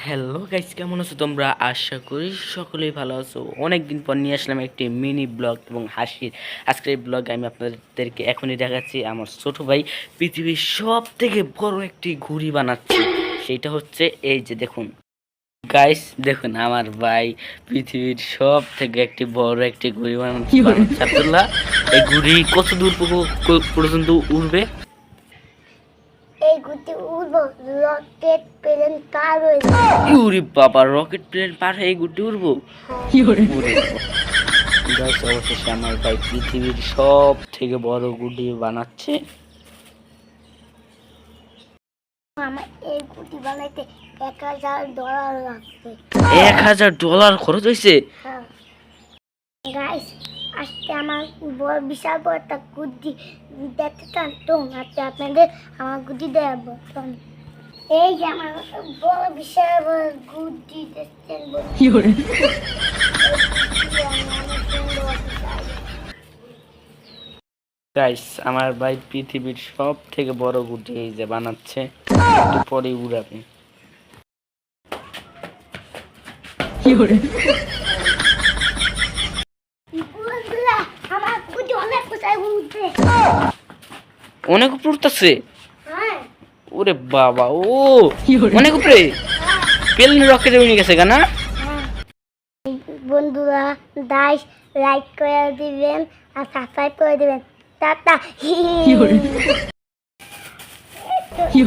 Hello guys, কেমন আছো তোমরা? আশা করি সকলেই ভালো আছো। অনেকদিন পর নিয়ে আসলাম একটি মিনি ব্লগ এবং হাসির। আজকের এই ব্লগে আমি আপনাদেরকে এখনই দেখাচ্ছি আমার ছোট ভাই পৃথিবীর সব থেকে বড় একটি ঘুড়ি বানাচ্ছে। সেইটা হচ্ছে এই যে দেখুন গাইস, দেখুন আমার ভাই পৃথিবীর সব থেকে একটি বড় একটি ঘুড়ি বানাচ্ছে। আব্দুল্লাহ, এই ঘুড়ি কত দূর পর্যন্ত উড়বে? এই ঘুরতে উড়বো রকেট প্লেন কার হইবে। ইউরি বাবা, রকেট প্লেন পার হয়ে এই ঘুরতে উড়বো? উড়ে গাইস, অবশেষে আমার ভাই পৃথিবীর সব থেকে বড় গুডি বানাচ্ছে। আমার এই গুটি বানাইতে $1000 লাগবে। $1000 খরচ হয়েছে? হ্যাঁ গাইস, আজকে আমার বড় বিশাল বড় একটা গুটি দেখতে চান তো? আজকে আপনাদের আমার গুটি দেখাবো। এই যে আমার বড় বিশাল বড় গুটি দেখছেন। গাইস, আমার ভাই পৃথিবীর সব থেকে বড় গুডি এই যে বানাচ্ছে, একটু পরে উড়াবে। আমার গুটি অনেক কোথায় উঠবে। অনেক উপরে উঠতেছে। হ্যাঁ ওরে বাবা, ও অনেক উপরে। প্লেন রকেটে উড়ে গেছে গানা। বন্ধুরা, লাইক করে দিবেন আর সাবস্ক্রাইব করে দিবেন। টাটা। কি